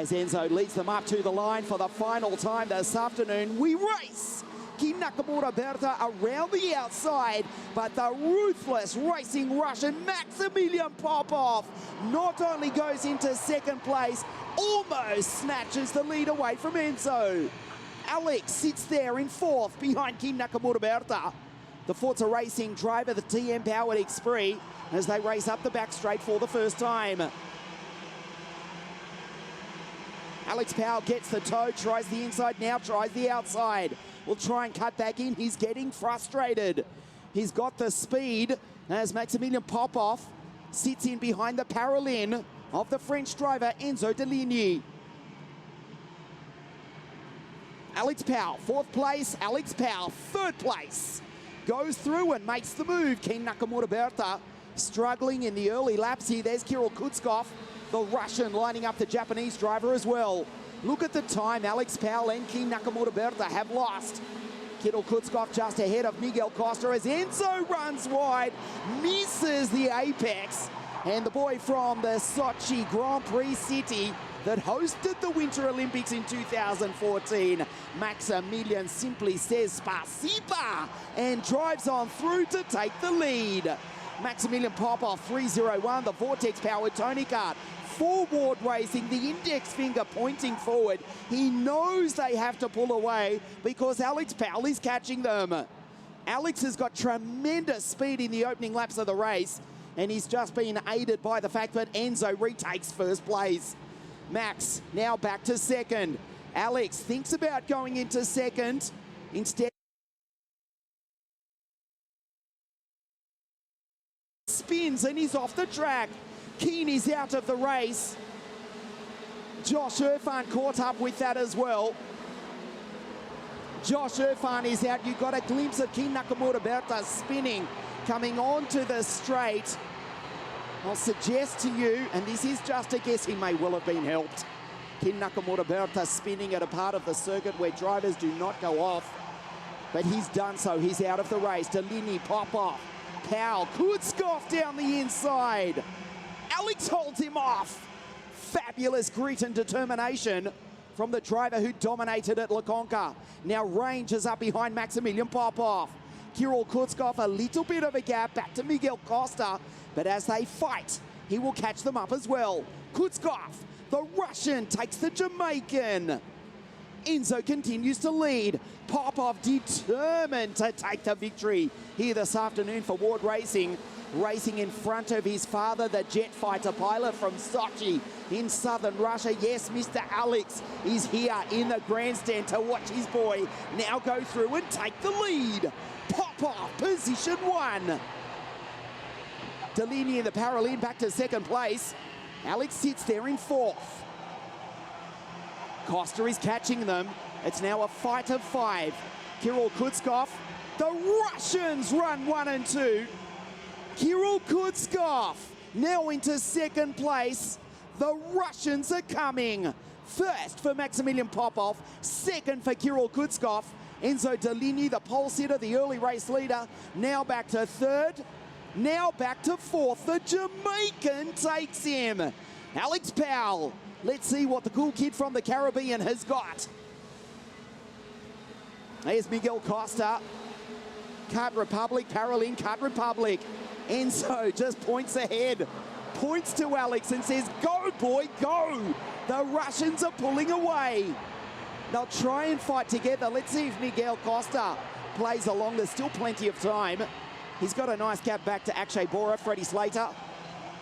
as Enzo leads them up to the line for the final time this afternoon. We race Kim Nakamura Berta around the outside, but the ruthless racing Russian Maximilian Popov not only goes into second place, almost snatches the lead away from Enzo. Alex sits there in fourth behind Kim Nakamura Berta. The Forza Racing driver, the TM-powered Xpree, as they race up the back straight for the first time. Alex Powell gets the toe, tries the inside, now tries the outside. Will try and cut back in. He's getting frustrated. He's got the speed as Maximilian Popov sits in behind the Paralin of the French driver Enzo Deligny. Alex Powell, fourth place. Alex Powell, third place. Goes through and makes the move. Kim Nakamura Berta struggling in the early laps here. There's Kirill Kutskov, the Russian, lining up the Japanese driver as well. Look at the time Alex Powell and Kim Nakamura Berta have lost. Kirill Kutskov just ahead of Miguel Costa as Enzo runs wide, misses the apex. And the boy from the Sochi Grand Prix city that hosted the Winter Olympics in 2014, Maximilian simply says spasiba and drives on through to take the lead. Maximilian Popov 301, the Vortex-powered Tony Kart. Forward racing, the index finger pointing forward. He knows they have to pull away because Alex Powell is catching them. Alex has got tremendous speed in the opening laps of the race, and he's just been aided by the fact that Enzo retakes first place. Max now back to second. Alex thinks about going into second. Instead, spins and he's off the track. Keen is out of the race. Josh Irfan caught up with that as well. Josh Irfan is out. You got a glimpse of Kim Nakamura Berta spinning, coming onto the straight. I'll suggest to you, and this is just a guess, he may well have been helped. Kim Nakamura Berta spinning at a part of the circuit where drivers do not go off. But he's done so. He's out of the race. Deligny, Popov, Powell, Kutskov down the inside. Alex holds him off. Fabulous grit and determination from the driver who dominated at La Conca. Now ranges up behind Maximilian Popov. Kirill Kutskov, a little bit of a gap back to Miguel Costa, but as they fight, he will catch them up as well. Kutskov, the Russian, takes the Jamaican. Enzo continues to lead. Popov determined to take the victory here this afternoon for Ward Racing. Racing in front of his father, the jet fighter pilot from Sochi in southern Russia. Yes, Mr. Alex is here in the grandstand to watch his boy now go through and take the lead. Popov, position one. Deligny in the Paralin back to second place. Alex sits there in fourth. Costa is catching them. It's now a fight of five. Kirill Kutskov. The Russians run 1 and 2. Kirill Kutskov now into second place. The Russians are coming. First for Maximilian Popov, second for Kirill Kutskov. Enzo Deligny, the pole sitter, the early race leader, now back to third, now back to fourth. The Jamaican takes him. Alex Powell, let's see what the cool kid from the Caribbean has got. There's Miguel Costa. Kart Republic, Paralin, Kart Republic. Enzo just points ahead, points to Alex and says, go boy, go. The Russians are pulling away. They'll try and fight together. Let's see if Miguel Costa plays along. There's still plenty of time. He's got a nice gap back to Akshay Bora, Freddie Slater,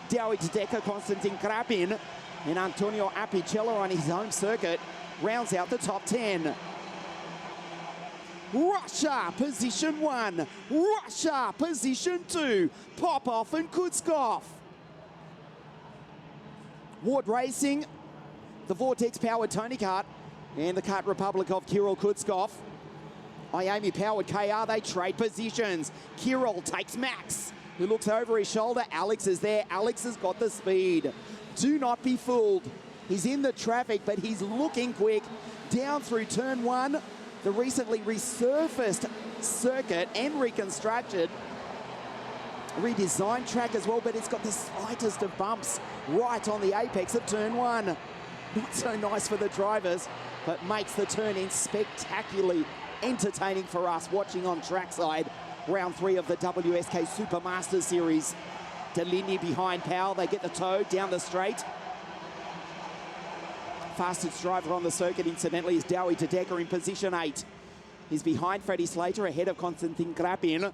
Dowie Tedeka, Konstantin Krapin, and Antonio Apicello on his home circuit rounds out the top 10. Russia, position one. Russia, position two. Popov and Kutskov. Ward Racing, the Vortex-powered Tony Kart, and the Kart Republic of Kirill Kutskov. Miami-powered KR, they trade positions. Kirill takes Max, who looks over his shoulder. Alex is there. Alex has got the speed. Do not be fooled. He's in the traffic, but he's looking quick. Down through turn one, the recently resurfaced circuit and reconstructed, redesigned track as well, but it's got the slightest of bumps right on the apex of turn one. Not so nice for the drivers, but makes the turn in spectacularly entertaining for us watching on trackside. Round 3 of the WSK Supermaster Series. Deligny behind Powell, they get the toe down the straight. Fastest driver on the circuit, incidentally, is Douwe de Decker in position 8. He's behind Freddie Slater, ahead of Konstantin Grapin.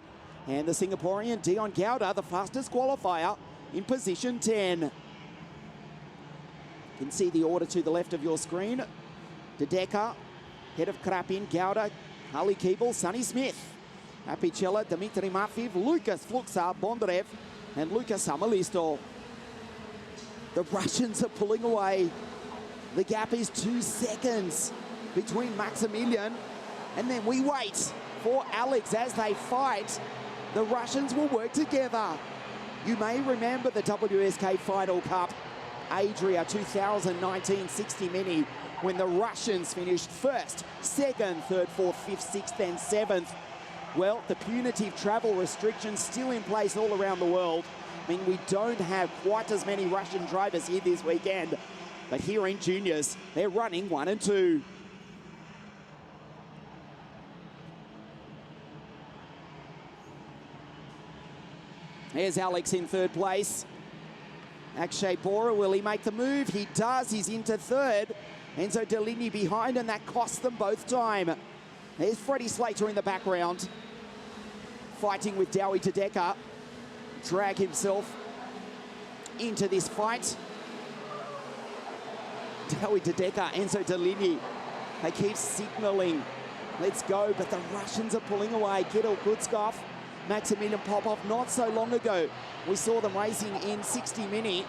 And the Singaporean Dion Gowda, the fastest qualifier, in position 10. You can see the order to the left of your screen. De Decker, head of Grapin, Gowda, Ali Keeble, Sonny Smith. Apicella, Dmitry Matveev, Lucas Fluxa, Bondrev, and Lucas Samalisto. The Russians are pulling away. The gap is 2 seconds between Maximilian, and then we wait for Alex as they fight. The Russians will work together. You may remember the WSK Final Cup, Adria 2019 60 Mini, when the Russians finished 1st, 2nd, 3rd, 4th, 5th, 6th, and 7th. Well, the punitive travel restrictions still in place all around the world. I mean, we don't have quite as many Russian drivers here this weekend. But here in juniors, they're running 1 and 2. Here's Alex in 3rd place. Akshay Bora, will he make the move? He does, he's into 3rd. Enzo Deligny behind, and that costs them both time. There's Freddie Slater in the background, fighting with Douwe de Decker. Drag himself into this fight. Douwe de Decker, Enzo Deligny, they keep signaling, let's go, but the Russians are pulling away. Kirill Kutskov, Maximilian Popov, not so long ago, we saw them racing in 60 Mini.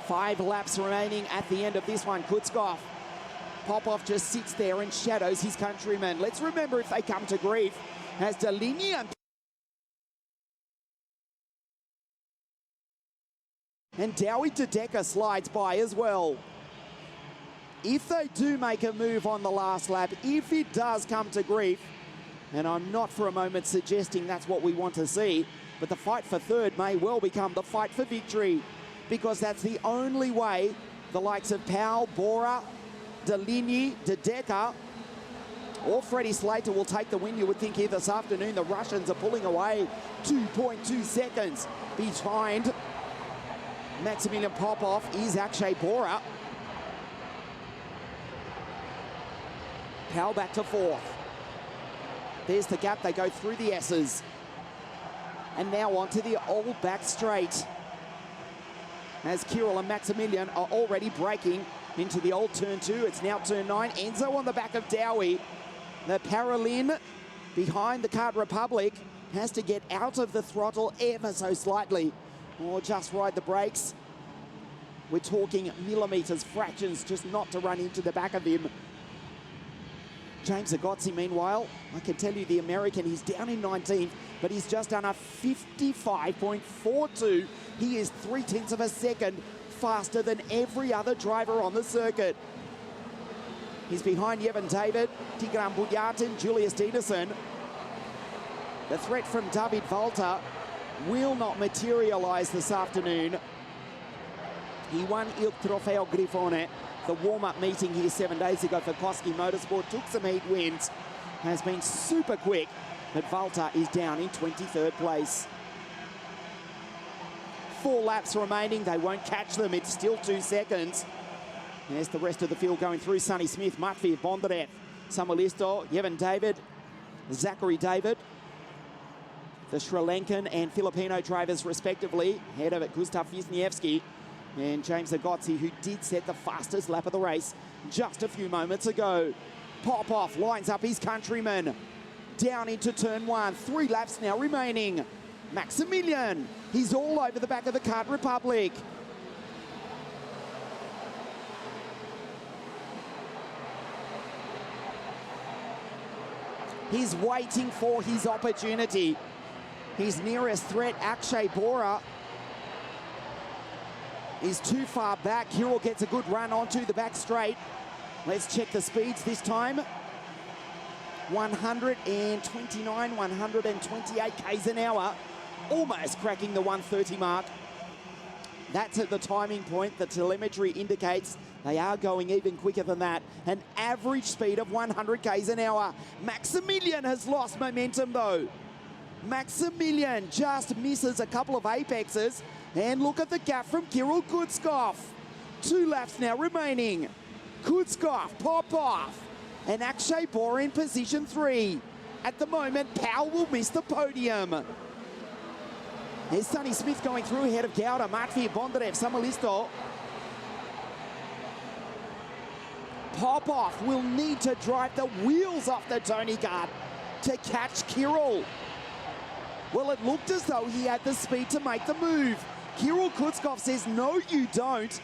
5 laps remaining at the end of this one. Kutskov, Popov just sits there and shadows his countrymen. Let's remember, if they come to grief, as Deligny and Douwe de Decker slides by as well. If they do make a move on the last lap, if it does come to grief, and I'm not for a moment suggesting that's what we want to see, but the fight for 3rd may well become the fight for victory, because that's the only way the likes of Powell, Bora, Deligny, de Decker, or Freddie Slater will take the win. You would think here this afternoon. The Russians are pulling away 2.2 seconds behind. Maximilian Popov is Akshay Bora. Powell back to 4th. There's the gap, they go through the S's. And now onto the old back straight, as Kirill and Maximilian are already braking into the old turn 2. It's now turn 9. Enzo on the back of Douwe. The Paralin behind the Kart Republic has to get out of the throttle ever so slightly, or just ride the brakes. We're talking millimeters, fractions, just not to run into the back of him. James Agozzi, meanwhile, I can tell you the American, he's down in 19th, but he's just done a 55.42. He is 0.3 of a second faster than every other driver on the circuit. He's behind Yevon David, Tigran Buyatin, Julius Dieterson. The threat from David Valter will not materialize this afternoon. He won Il Trofeo Grifone, the warm-up meeting here 7 days ago for Koski Motorsport, took some heat wins, has been super quick, but Valter is down in 23rd place. 4 laps remaining, they won't catch them, it's still 2 seconds. There's the rest of the field going through. Sonny Smith, Matveev, Bondrev, Samalisto, Yevon David, Zachary David, the Sri Lankan and Filipino drivers respectively, ahead of it Gustav Wisniewski and James Agozzi, who did set the fastest lap of the race just a few moments ago. Popov lines up his countryman down into turn 1. 3 laps now remaining. Maximilian, he's all over the back of the Kart Republic. He's waiting for his opportunity. His nearest threat, Akshay Bora, is too far back. Kirill gets a good run onto the back straight. Let's check the speeds this time. 129, 128 k's an hour, almost cracking the 130 mark. That's at the timing point. The telemetry indicates they are going even quicker than that. An average speed of 100 k's an hour. Maximilian has lost momentum though. Maximilian just misses a couple of apexes. And look at the gap from Kirill Kutskov. 2 laps now remaining. Kutskov, Popov, and Akshay Bor in position 3. At the moment, Powell will miss the podium. Here's Sonny Smith going through ahead of Gauda, Matvey, Bondarev, Samalisto. Popov will need to drive the wheels off the Tony kart to catch Kirill. Well, it looked as though he had the speed to make the move. Kirill Kutskov says, no, you don't.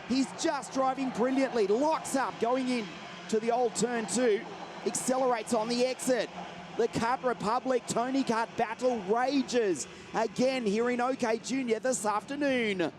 He's just driving brilliantly, locks up, going in to the old turn 2, accelerates on the exit. The Kart Republic Tony Kart battle rages again here in OK Junior this afternoon.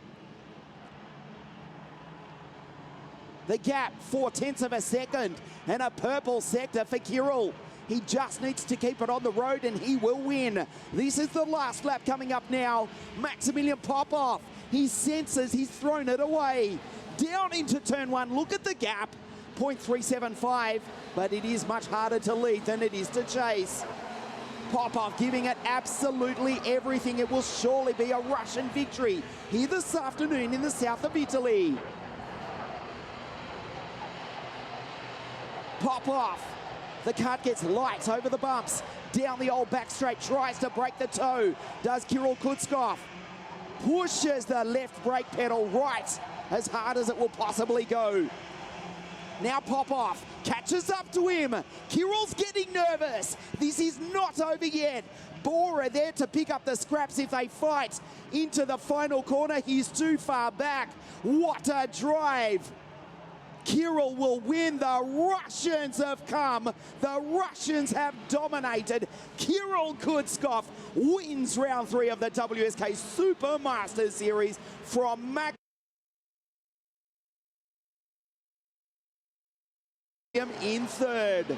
The gap, 0.4 of a second, and a purple sector for Kirill. He just needs to keep it on the road and he will win. This is the last lap coming up now. Maximilian Popov, he senses he's thrown it away. Down into turn 1, look at the gap, 0.375, but it is much harder to lead than it is to chase. Popov giving it absolutely everything. It will surely be a Russian victory here this afternoon in the south of Italy. Popov, the kart gets light over the bumps, down the old back straight, tries to break the toe, does Kirill Kutskov. Pushes the left brake pedal right as hard as it will possibly go. Now Popov catches up to him. Kirill's getting nervous. This is not over yet. Bora there to pick up the scraps if they fight into the final corner. He's too far back. What a drive. Kirill will win. The Russians have come. The Russians have dominated. Kirill Kutskov wins round 3 of the WSK Super Masters Series from Mac in 3rd.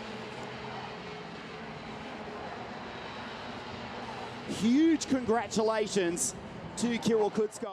Huge congratulations to Kirill Kutskov.